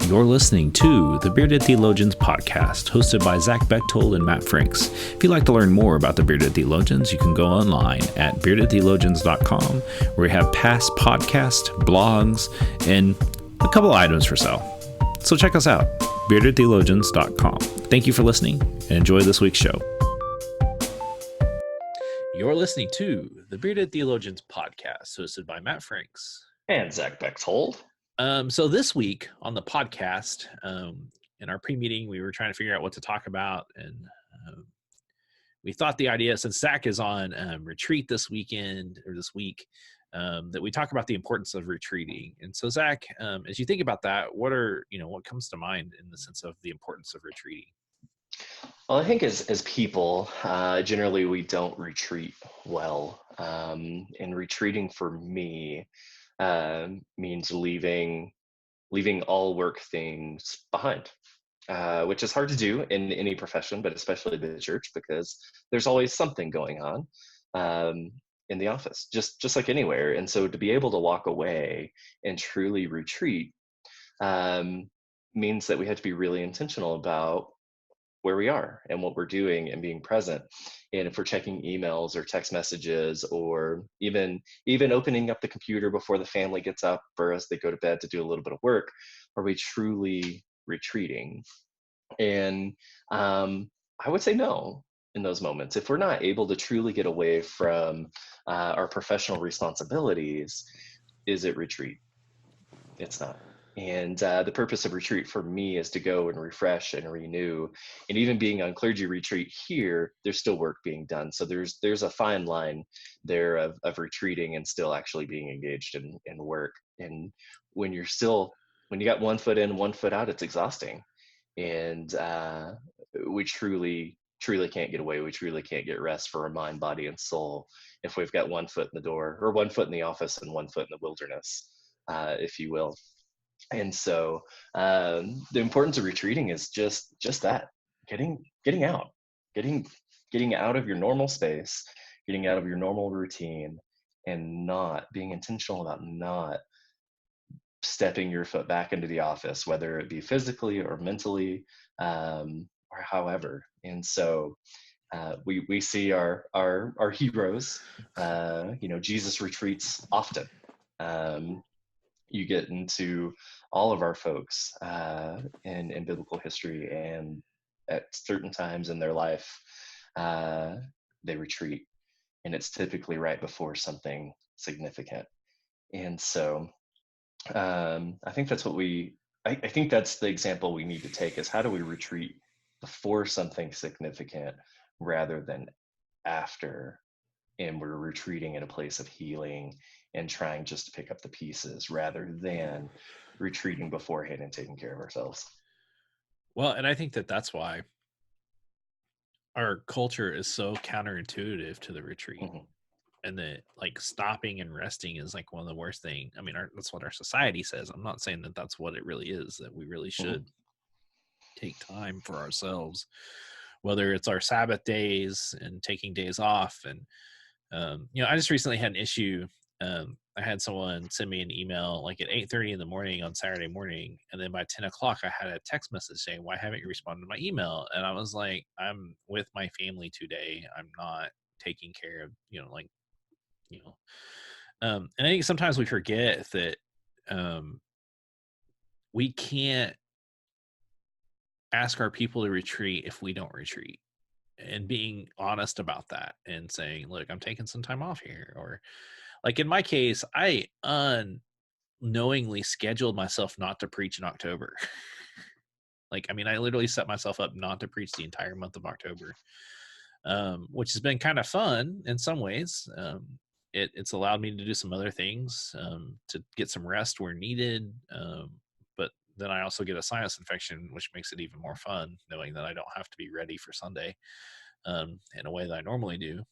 You're listening to the Bearded Theologians podcast, hosted by Zach Bechtold and Matt Franks. If you'd like to learn more about the Bearded Theologians, you can go online at beardedtheologians.com, where we have past podcasts, blogs, and a couple items for sale. So check us out, beardedtheologians.com. Thank you for listening, and enjoy this week's show. You're listening to the Bearded Theologians podcast, hosted by Matt Franks and Zach Bechtold. So this week on the podcast, in our pre-meeting, we were trying to figure out what to talk about, and we thought the idea, since Zach is on retreat this weekend or this week, that we talk about the importance of retreating. And so, Zach, as you think about that, what comes to mind in the sense of the importance of retreating? Well, I think as people, generally we don't retreat well. And retreating for me means leaving all work things behind, which is hard to do in any profession, but especially the church, because there's always something going on in the office, just like anywhere. And so to be able to walk away and truly retreat means that we have to be really intentional about where we are and what we're doing and being present. And if we're checking emails or text messages, or even opening up the computer before the family gets up or as they go to bed to do a little bit of work, are we truly retreating? And I would say no in those moments. If we're not able to truly get away from our professional responsibilities, is it retreat? It's not. And the purpose of retreat for me is to go and refresh and renew. And even being on clergy retreat here, there's still work being done. So there's a fine line there of retreating and still actually being engaged in work. And when you got one foot in, one foot out, it's exhausting. And we truly can't get away. We truly can't get rest for our mind, body, and soul if we've got one foot in the door, or one foot in the office and one foot in the wilderness, if you will. And so the importance of retreating is just that, getting out of your normal space, getting out of your normal routine, and not being intentional about not stepping your foot back into the office, whether it be physically or mentally, or however. And so we see our heroes, Jesus retreats often. You get into all of our folks in biblical history, and at certain times in their life, they retreat, and it's typically right before something significant. And so I think that's I think that's the example we need to take, is how do we retreat before something significant rather than after, and we're retreating in a place of healing and trying just to pick up the pieces rather than retreating beforehand and taking care of ourselves. Well, and I think that's why our culture is so counterintuitive to the retreat. Mm-hmm. And that, like, stopping and resting is like one of the worst things. I mean, that's what our society says. I'm not saying that that's what it really is, that we really should take time for ourselves, whether it's our Sabbath days and taking days off. And I just recently had an issue. I had someone send me an email like at 8:30 in the morning on Saturday morning, and then by 10 o'clock I had a text message saying, "Why haven't you responded to my email?" And I was like, "I'm with my family today. I'm not taking care of, and I think sometimes we forget that we can't ask our people to retreat if we don't retreat. And being honest about that and saying, look, I'm taking some time off here. Or like in my case, I unknowingly scheduled myself not to preach in October. I literally set myself up not to preach the entire month of October, which has been kind of fun in some ways. It's allowed me to do some other things, to get some rest where needed. But then I also get a sinus infection, which makes it even more fun, knowing that I don't have to be ready for Sunday in a way that I normally do.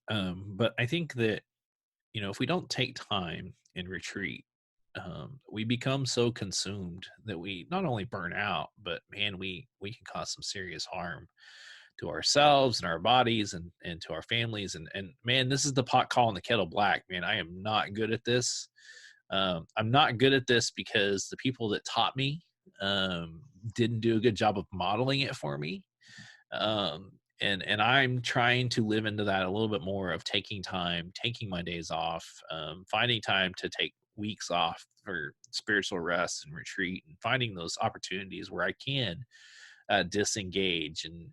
But I think that, if we don't take time in retreat, we become so consumed that we not only burn out, but man, we can cause some serious harm to ourselves and our bodies and to our families. And man, this is the pot calling the kettle black, man. I am not good at this. I'm not good at this because the people that taught me didn't do a good job of modeling it for me. And I'm trying to live into that a little bit more, of taking time, taking my days off, finding time to take weeks off for spiritual rest and retreat, and finding those opportunities where I can disengage. And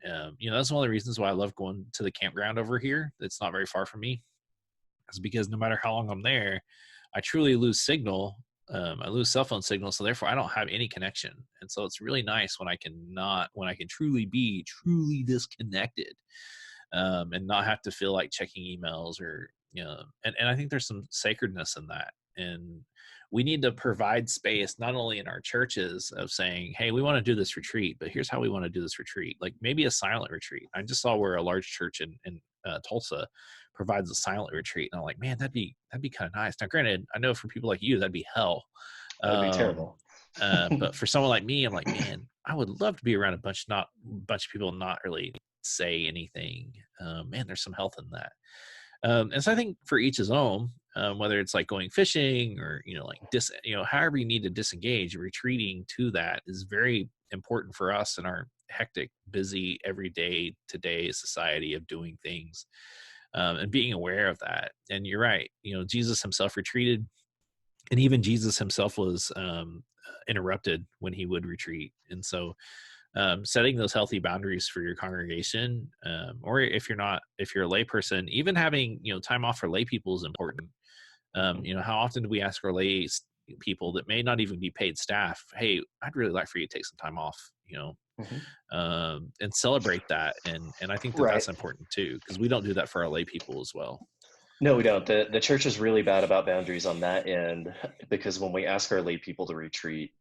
that's one of the reasons why I love going to the campground over here. It's not very far from me, is because no matter how long I'm there, I truly lose signal. I lose cell phone signal, so therefore I don't have any connection. And so it's really nice when I can truly be truly disconnected, and not have to feel like checking emails, or and I think there's some sacredness in that. And we need to provide space, not only in our churches, of saying, hey, we want to do this retreat, but here's how we want to do this retreat. Like maybe a silent retreat. I just saw where a large church in Tulsa provides a silent retreat, and I'm like, man, that'd be kind of nice. Now granted, I know for people like you that'd be hell. That'd be um terrible. but for someone like me, I'm like, man, I would love to be around a bunch of people not really say anything. Man, there's some health in that. And so I think for each his own, whether it's like going fishing, or like however you need to disengage, retreating to that is very important for us in our hectic, busy, everyday today society of doing things, and being aware of that. And you're right, Jesus himself retreated, and even Jesus himself was interrupted when he would retreat. And so setting those healthy boundaries for your congregation, or if you're a lay person, even having time off for lay people is important. How often do we ask our lay people that may not even be paid staff, hey, I'd really like for you to take some time off, Mhm. and celebrate that. And I think that Right. that's important too, because we don't do that for our lay people as well. No, we don't. The church is really bad about boundaries on that end, because when we ask our lay people to retreat,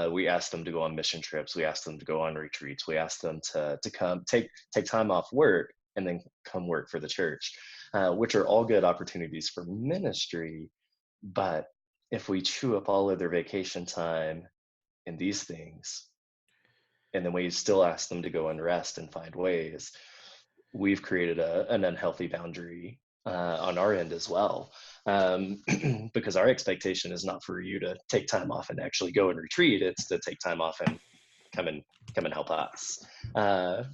we ask them to go on mission trips. We ask them to go on retreats. We ask them to come take time off work and then come work for the church, which are all good opportunities for ministry. But if we chew up all of their vacation time in these things, and then we still ask them to go and rest and find ways, we've created an unhealthy boundary on our end as well. Because our expectation is not for you to take time off and actually go and retreat. It's to take time off and come and help us.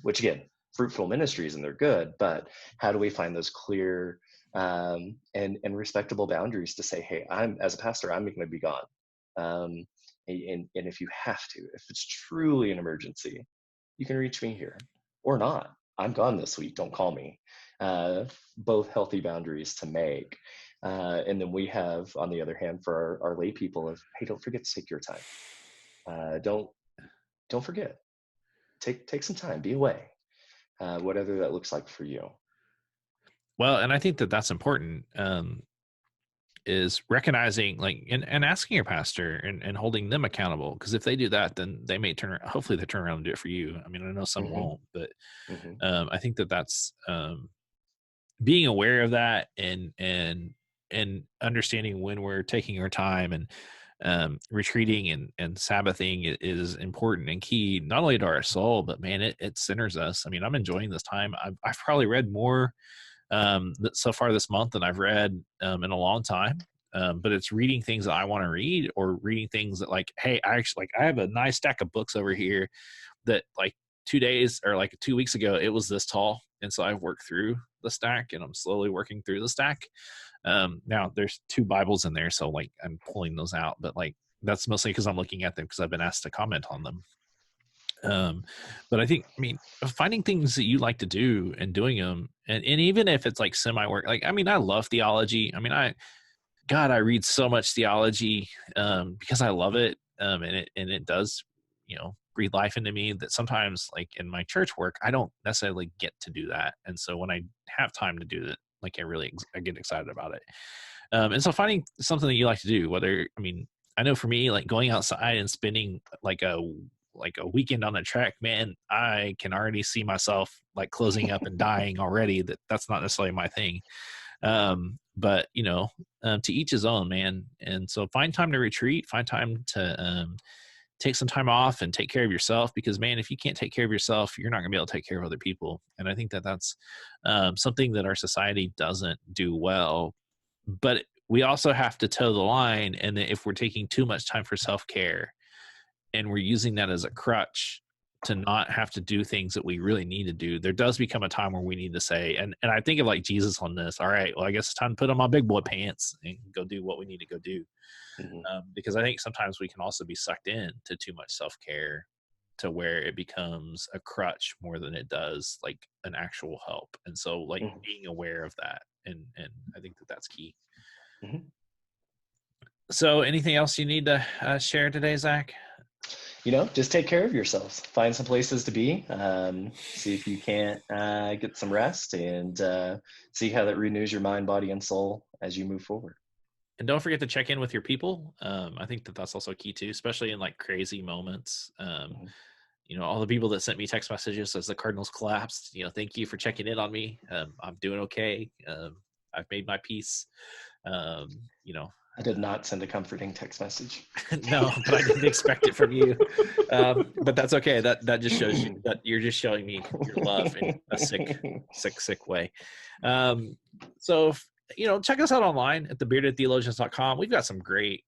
Which again, fruitful ministries, and they're good. But how do we find those clear and respectable boundaries to say, hey, I'm as a pastor, I'm going to be gone. And if you have to, if it's truly an emergency, you can reach me here or not. I'm gone this week. Don't call me. Both healthy boundaries to make. And then we have, on the other hand, for our lay people, of, hey, don't forget to take your time. Don't forget. Take some time. Be away. Whatever that looks like for you. Well, and I think that that's important, is recognizing, like, and asking your pastor, and holding them accountable. Because if they do that, then they may hopefully they turn around and do it for you. I mean, I know some Mm-hmm. won't, but Mm-hmm. I think that that's being aware of that, and understanding when we're taking our time, and retreating and sabbathing is important and key, not only to our soul, but man, it centers us. I mean, I'm enjoying this time. I've probably read more so far this month than I've read in a long time. But it's reading things that I want to read, or reading things that, like, hey, I have a nice stack of books over here that, like, 2 days or like 2 weeks ago, it was this tall. And so I've worked through the stack, and I'm slowly working through the stack. Now there's 2 Bibles in there, so like I'm pulling those out, but like that's mostly because I'm looking at them because I've been asked to comment on them. But I mean, finding things that you like to do and doing them, and even if it's like semi work, like, I mean, I love theology. I mean, I read so much theology because I love it. And it does, breathe life into me, that sometimes, like in my church work, I don't necessarily get to do that. And so when I have time to do it, like I get excited about it. And so finding something that you like to do, whether, I mean, I know for me, like going outside and spending like a weekend on a trek, man, I can already see myself like closing up and dying already. That's not necessarily my thing. But to each his own, man. And so find time to retreat, find time to take some time off and take care of yourself, because man, if you can't take care of yourself, you're not gonna be able to take care of other people. And I think that that's something that our society doesn't do well. But we also have to toe the line, and if we're taking too much time for self-care, and we're using that as a crutch to not have to do things that we really need to do, there does become a time where we need to say, and I think of like Jesus on this. All right, well, I guess it's time to put on my big boy pants and go do what we need to go do. Because I think sometimes we can also be sucked in to too much self-care to where it becomes a crutch more than it does like an actual help. And so like being aware of that. And I think that that's key. So anything else you need to share today, Zach? Just take care of yourselves. Find some places to be. See if you can't get some rest, and see how that renews your mind, body, and soul as you move forward. And don't forget to check in with your people. I think that that's also key too, especially in like crazy moments. All the people that sent me text messages as the Cardinals collapsed, thank you for checking in on me. I'm doing okay. I've made my peace. I did not send a comforting text message. No, but I didn't expect it from you. But that's okay. That just shows you that you're just showing me your love in a sick way. So check us out online at thebeardedtheologians.com. We've got some great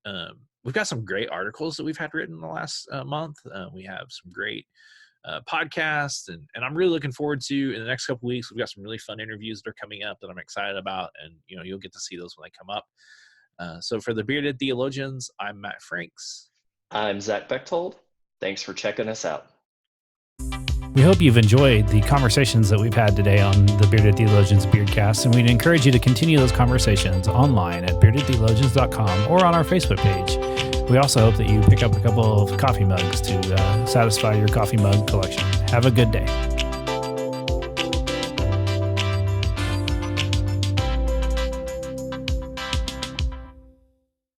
articles that we've had written in the last month. We have some great podcasts, and I'm really looking forward to, in the next couple of weeks, we've got some really fun interviews that are coming up that I'm excited about, and you'll get to see those when they come up. So for the Bearded Theologians, I'm Matt Franks. I'm Zach Bechtold. Thanks for checking us out. We hope you've enjoyed the conversations that we've had today on the Bearded Theologians Beardcast, and we'd encourage you to continue those conversations online at beardedtheologians.com or on our Facebook page. We also hope that you pick up a couple of coffee mugs to satisfy your coffee mug collection. Have a good day.